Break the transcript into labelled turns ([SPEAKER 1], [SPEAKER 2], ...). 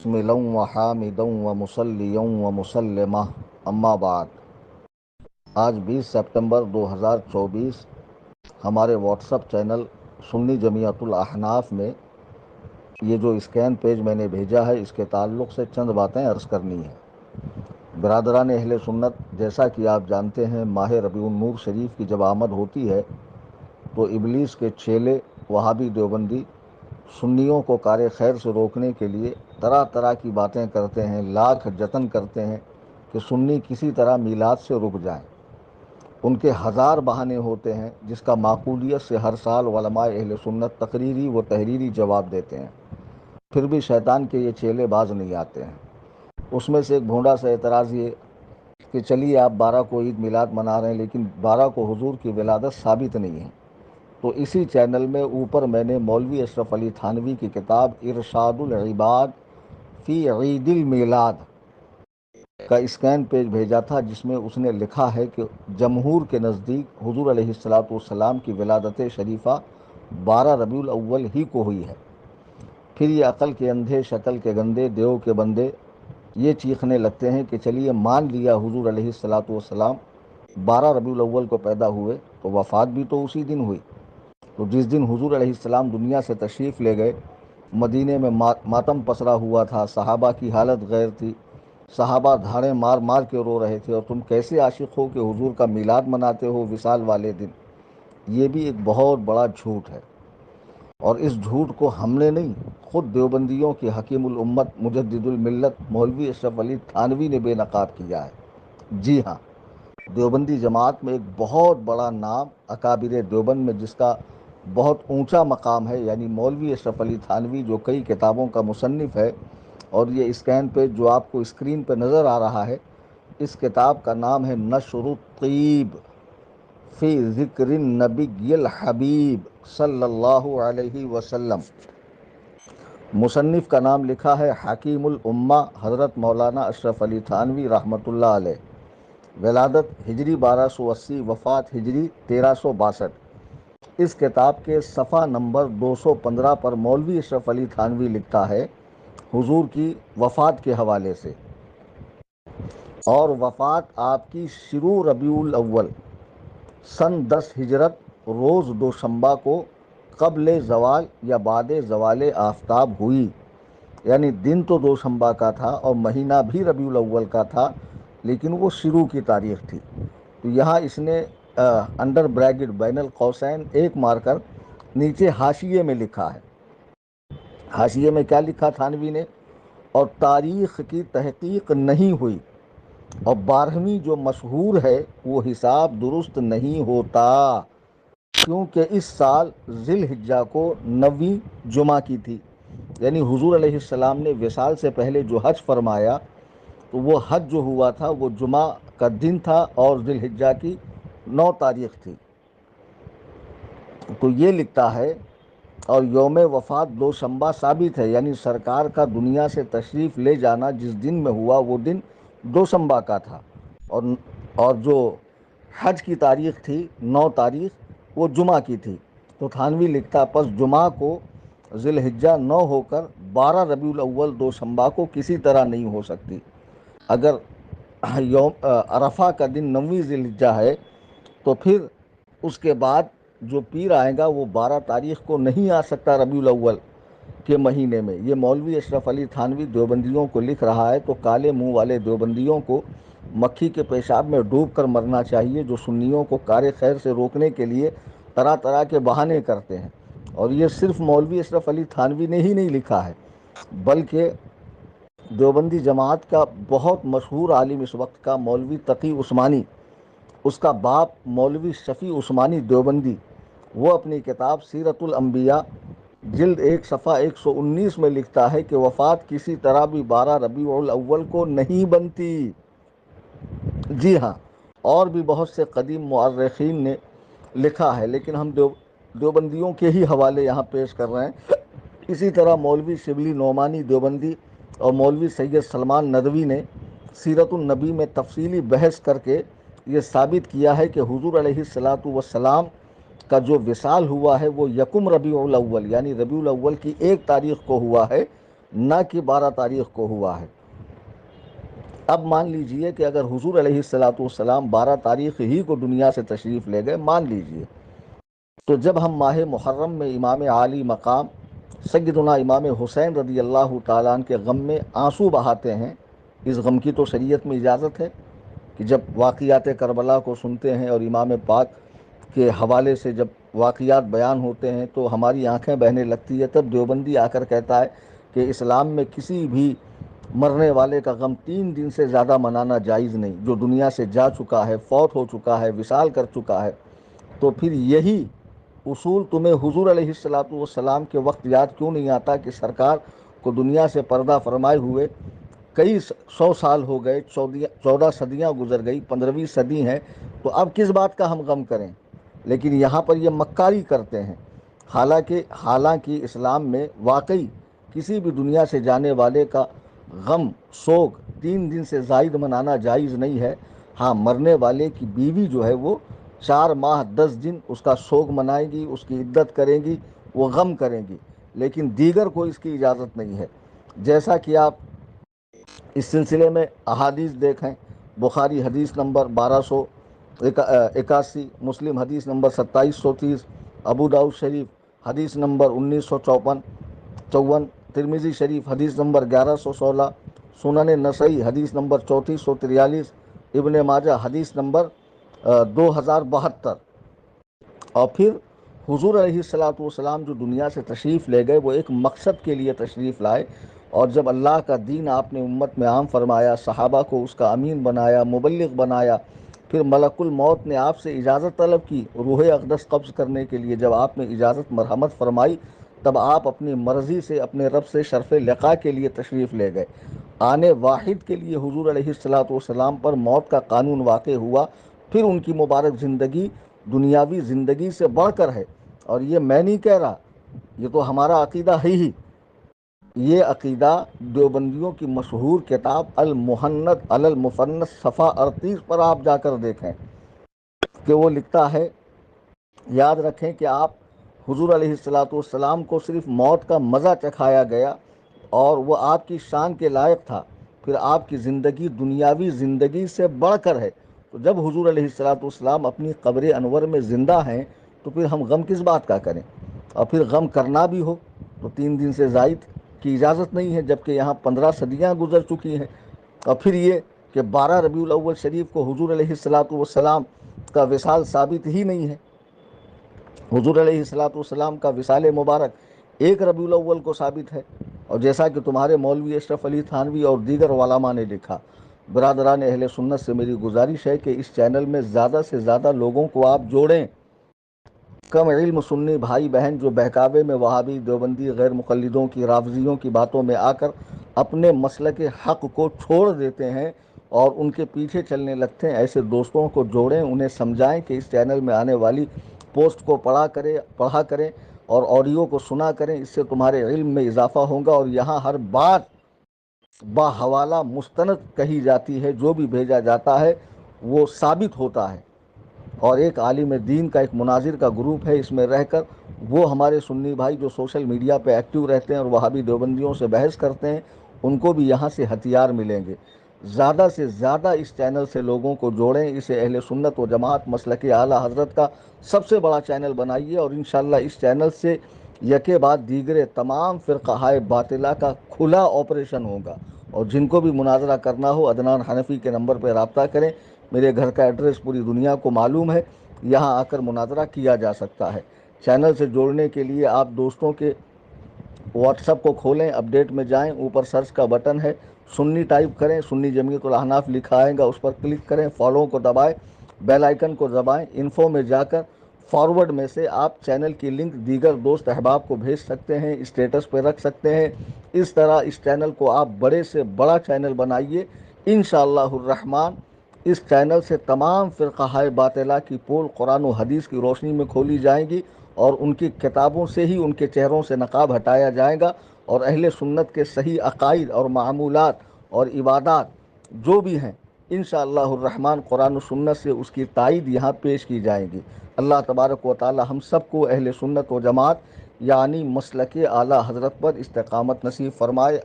[SPEAKER 1] مستكملا وحامدا ومصليا ومسلما اما بعد۔ آج 20 سپتمبر 2024 ہمارے واٹس اپ چینل سنی جمیعت الاحناف میں یہ جو اسکین پیج میں نے بھیجا ہے اس کے تعلق سے چند باتیں عرض کرنی ہیں۔ برادران اہل سنت، جیسا کہ آپ جانتے ہیں ماہ ربیع النور شریف کی جب آمد ہوتی ہے تو ابلیس کے چیلے وہابی دیوبندی سنیوں کو کار خیر سے روکنے کے لیے طرح طرح کی باتیں کرتے ہیں، لاکھ جتن کرتے ہیں کہ سنی کسی طرح میلاد سے رک جائیں۔ ان کے ہزار بہانے ہوتے ہیں جس کا معقولیت سے ہر سال علماء اہل سنت تقریری و تحریری جواب دیتے ہیں، پھر بھی شیطان کے یہ چیلے باز نہیں آتے ہیں۔ اس میں سے ایک بھونڈا سا اعتراض یہ کہ چلیے آپ 12 کو عید میلاد منا رہے ہیں لیکن 12 کو حضور کی ولادت ثابت نہیں ہے۔ تو اسی چینل میں اوپر میں نے مولوی اشرف علی تھانوی کی کتاب ارشاد العباد فی عید المیلاد کا اسکین پیج بھیجا تھا، جس میں اس نے لکھا ہے کہ جمہور کے نزدیک حضور علیہ السلام کی ولادت شریفہ 12 ربیع الاول ہی کو ہوئی ہے۔ پھر یہ عقل کے اندھے، شکل کے گندے، دیو کے بندے یہ چیخنے لگتے ہیں کہ چلیے مان لیا حضور علیہ السلام 12 ربیع الاول کو پیدا ہوئے تو وفات بھی تو اسی دن ہوئی۔ تو جس دن حضور علیہ السلام دنیا سے تشریف لے گئے، مدینے میں ماتم پسرا ہوا تھا، صحابہ کی حالت غیر تھی، صحابہ دھاڑیں مار مار کے رو رہے تھے، اور تم کیسے عاشق ہو کہ حضور کا میلاد مناتے ہو وصال والے دن؟ یہ بھی ایک بہت بڑا جھوٹ ہے، اور اس جھوٹ کو ہم نے نہیں، خود دیوبندیوں کے حکیم الامت مجدد الملت مولوی اشرف علی تھانوی نے بے نقاب کیا ہے۔ جی ہاں، دیوبندی جماعت میں ایک بہت بڑا نام اکابر دیوبند میں جس کا بہت اونچا مقام ہے، یعنی مولوی اشرف علی تھانوی جو کئی کتابوں کا مصنف ہے، اور یہ اسکین پیج جو آپ کو اسکرین پہ نظر آ رہا ہے اس کتاب کا نام ہے نشر الطیب فی ذکر النبی الحبیب صلی اللہ علیہ وسلم۔ مصنف کا نام لکھا ہے حکیم الامہ حضرت مولانا اشرف علی تھانوی رحمۃ اللہ علیہ۔ ولادت ہجری 1280، وفات ہجری 1362۔ اس کتاب کے صفحہ نمبر 215 پر مولوی اشرف علی تھانوی لکھتا ہے حضور کی وفات کے حوالے سے، اور وفات آپ کی شروع ربیع الاول سن 10 ہجرت روز دوشنبہ کو قبل زوال یا بعد زوال آفتاب ہوئی، یعنی دن تو دوشنبہ کا تھا اور مہینہ بھی ربیع الاول کا تھا، لیکن وہ شروع کی تاریخ تھی۔ تو یہاں اس نے انڈر بریکٹ بین القوسین ایک مار کر نیچے حاشیے میں لکھا ہے۔ حاشیے میں کیا لکھا تھانوی نے؟ اور تاریخ کی تحقیق نہیں ہوئی، اور 12ویں جو مشہور ہے وہ حساب درست نہیں ہوتا، کیونکہ اس سال ذی الحجہ کو 9ویں جمعہ کی تھی، یعنی حضور علیہ السلام نے وصال سے پہلے جو حج فرمایا تو وہ حج جو ہوا تھا وہ جمعہ کا دن تھا اور ذی الحجہ کی 9 تاریخ تھی۔ تو یہ لکھتا ہے، اور یوم وفات دوشنبہ ثابت ہے، یعنی سرکار کا دنیا سے تشریف لے جانا جس دن میں ہوا وہ دن دوشنبہ کا تھا، اور جو حج کی تاریخ تھی 9 تاریخ وہ جمعہ کی تھی۔ تو تھانوی لکھتا پس جمعہ کو ذی الحجہ 9 ہو کر 12 ربیع الاول دوشنبہ کو کسی طرح نہیں ہو سکتی۔ اگر یوم عرفہ کا دن 9ویں ذی الحجہ ہے تو پھر اس کے بعد جو پیر آئے گا وہ 12 تاریخ کو نہیں آ سکتا ربیع الاول کے مہینے میں۔ یہ مولوی اشرف علی تھانوی دیوبندیوں کو لکھ رہا ہے، تو کالے منہ والے دیوبندیوں کو مکھی کے پیشاب میں ڈوب کر مرنا چاہیے، جو سنیوں کو کار خیر سے روکنے کے لیے طرح طرح کے بہانے کرتے ہیں۔ اور یہ صرف مولوی اشرف علی تھانوی نے ہی نہیں لکھا ہے، بلکہ دیوبندی جماعت کا بہت مشہور عالم اس وقت کا مولوی تقی عثمانی، اس کا باپ مولوی شفیع عثمانی دیوبندی، وہ اپنی کتاب سیرت الانبیاء جلد 1 صفحہ 119 میں لکھتا ہے کہ وفات کسی طرح بھی 12 ربیع الاول کو نہیں بنتی۔ جی ہاں، اور بھی بہت سے قدیم مورخین نے لکھا ہے، لیکن ہم دیوبندیوں کے ہی حوالے یہاں پیش کر رہے ہیں۔ اسی طرح مولوی شبلی نعمانی دیوبندی اور مولوی سید سلمان ندوی نے سیرت النبی میں تفصیلی بحث کر کے یہ ثابت کیا ہے کہ حضور علیہ السلام کا جو وصال ہوا ہے وہ یکم ربیع الاول یعنی ربیع الاول کی 1 تاریخ کو ہوا ہے، نہ کہ 12 تاریخ کو ہوا ہے۔ اب مان لیجئے کہ اگر حضور علیہ الصلوۃ والسلام 12 تاریخ ہی کو دنیا سے تشریف لے گئے، مان لیجئے، تو جب ہم ماہ محرم میں امام عالی مقام سیدنا امام حسین رضی اللہ تعالیٰ عنہ کے غم میں آنسو بہاتے ہیں، اس غم کی تو شریعت میں اجازت ہے کہ جب واقعات کربلا کو سنتے ہیں اور امام پاک کے حوالے سے جب واقعات بیان ہوتے ہیں تو ہماری آنکھیں بہنے لگتی ہے۔ تب دیوبندی آ کر کہتا ہے کہ اسلام میں کسی بھی مرنے والے کا غم 3 دن سے زیادہ منانا جائز نہیں، جو دنیا سے جا چکا ہے، فوت ہو چکا ہے، وصال کر چکا ہے۔ تو پھر یہی اصول تمہیں حضور علیہ الصلوۃ والسلام کے وقت یاد کیوں نہیں آتا کہ سرکار کو دنیا سے پردہ فرمائے ہوئے کئی 100 سال ہو گئے، 14 صدیاں گزر گئی، 15ویں صدی ہے، تو اب کس بات کا ہم غم کریں؟ لیکن یہاں پر یہ مکاری کرتے ہیں۔ حالانکہ اسلام میں واقعی کسی بھی دنیا سے جانے والے کا غم سوگ 3 دن سے زائد منانا جائز نہیں ہے۔ ہاں، مرنے والے کی بیوی جو ہے وہ 4 ماہ 10 دن اس کا سوگ منائے گی، اس کی عدت کرے گی، وہ غم کریں گی، لیکن دیگر کو اس کی اجازت نہیں ہے۔ جیسا کہ آپ اس سلسلے میں احادیث دیکھیں، بخاری حدیث نمبر 1281، مسلم حدیث نمبر 2730، ابو داؤد شریف حدیث نمبر 1954، ترمذی شریف حدیث نمبر 1116، سنن نسائی حدیث نمبر 3443، ابن ماجہ حدیث نمبر 2072۔ اور پھر حضور علیہ الصلوۃ والسلام جو دنیا سے تشریف لے گئے وہ ایک مقصد کے لیے تشریف لائے، اور جب اللہ کا دین آپ نے امت میں عام فرمایا، صحابہ کو اس کا امین بنایا، مبلغ بنایا، پھر ملک الموت نے آپ سے اجازت طلب کی روح اقدس قبض کرنے کے لیے۔ جب آپ نے اجازت مرحمت فرمائی تب آپ اپنی مرضی سے اپنے رب سے شرف لقاء کے لیے تشریف لے گئے۔ آنے واحد کے لیے حضور علیہ الصلوۃ والسلام پر موت کا قانون واقع ہوا، پھر ان کی مبارک زندگی دنیاوی زندگی سے بڑھ کر ہے۔ اور یہ میں نہیں کہہ رہا، یہ تو ہمارا عقیدہ ہے ہی۔ یہ عقیدہ دیوبندیوں کی مشہور کتاب المحنت علی المفنس صفحہ 38 پر آپ جا کر دیکھیں کہ وہ لکھتا ہے، یاد رکھیں کہ آپ حضور علیہ الصلوۃ والسلام کو صرف موت کا مزہ چکھایا گیا اور وہ آپ کی شان کے لائق تھا، پھر آپ کی زندگی دنیاوی زندگی سے بڑھ کر ہے۔ تو جب حضور علیہ الصلوۃ والسلام اپنی قبر انور میں زندہ ہیں تو پھر ہم غم کس بات کا کریں؟ اور پھر غم کرنا بھی ہو تو 3 دن سے زائد کی اجازت نہیں ہے، جبکہ یہاں 15 صدیاں گزر چکی ہیں۔ اور پھر یہ کہ 12 ربیع الاول شریف کو حضور علیہ الصلوۃ والسلام کا وصال ثابت ہی نہیں ہے۔ حضور علیہ الصلوۃ والسلام کا وصال مبارک 1 ربیع الاول کو ثابت ہے، اور جیسا کہ تمہارے مولوی اشرف علی تھانوی اور دیگر علماء نے لکھا۔ برادران اہل سنت سے میری گزارش ہے کہ اس چینل میں زیادہ سے زیادہ لوگوں کو آپ جوڑیں۔ کم علم سنی بھائی بہن جو بہکاوے میں وہابی، دیوبندی، غیر مقلدوں کی، رافضیوں کی باتوں میں آ کر اپنے مسلک حق کو چھوڑ دیتے ہیں اور ان کے پیچھے چلنے لگتے ہیں، ایسے دوستوں کو جوڑیں، انہیں سمجھائیں کہ اس چینل میں آنے والی پوسٹ کو پڑھا کریں اور آڈیو کو سنا کریں، اس سے تمہارے علم میں اضافہ ہوگا۔ اور یہاں ہر بات باحوالہ مستند کہی جاتی ہے، جو بھی بھیجا جاتا ہے وہ ثابت ہوتا ہے۔ اور ایک عالم دین کا ایک مناظر کا گروپ ہے، اس میں رہ کر وہ ہمارے سنی بھائی جو سوشل میڈیا پہ ایکٹیو رہتے ہیں اور وہابی دیوبندیوں سے بحث کرتے ہیں، ان کو بھی یہاں سے ہتھیار ملیں گے۔ زیادہ سے زیادہ اس چینل سے لوگوں کو جوڑیں، اسے اہل سنت و جماعت مسلک اعلیٰ حضرت کا سب سے بڑا چینل بنائیے، اور انشاءاللہ اس چینل سے یکے بعد دیگرے تمام فرقہائے باطلہ کا کھلا آپریشن ہوگا۔ اور جن کو بھی مناظرہ کرنا ہو عدنان حنفی کے نمبر پہ رابطہ کریں، میرے گھر کا ایڈریس پوری دنیا کو معلوم ہے، یہاں آ کر مناظرہ کیا جا سکتا ہے۔ چینل سے جوڑنے کے لیے آپ دوستوں کے واٹس ایپ کو کھولیں، اپڈیٹ میں جائیں، اوپر سرچ کا بٹن ہے، سنی ٹائپ کریں، سنی جمعیت الاحناف لکھا آئے گا، اس پر کلک کریں، فالو کو دبائیں، بیل آئیکن کو دبائیں، انفو میں جا کر فارورڈ میں سے آپ چینل کی لنک دیگر دوست احباب کو بھیج سکتے ہیں، اسٹیٹس پہ رکھ سکتے ہیں۔ اس طرح اس چینل کو آپ بڑے سے بڑا چینل بنائیے، انشاءاللہ الرحمن۔ اس چینل سے تمام فرقہائے باطلہ کی پول قرآن و حدیث کی روشنی میں کھولی جائیں گی، اور ان کی کتابوں سے ہی ان کے چہروں سے نقاب ہٹایا جائے گا، اور اہل سنت کے صحیح عقائد اور معمولات اور عبادات جو بھی ہیں انشاءاللہ الرحمن قرآن و سنت سے اس کی تائید یہاں پیش کی جائیں گی۔ اللہ تبارک و تعالی ہم سب کو اہل سنت و جماعت یعنی مسلک اعلی حضرت پر استقامت نصیب فرمائے.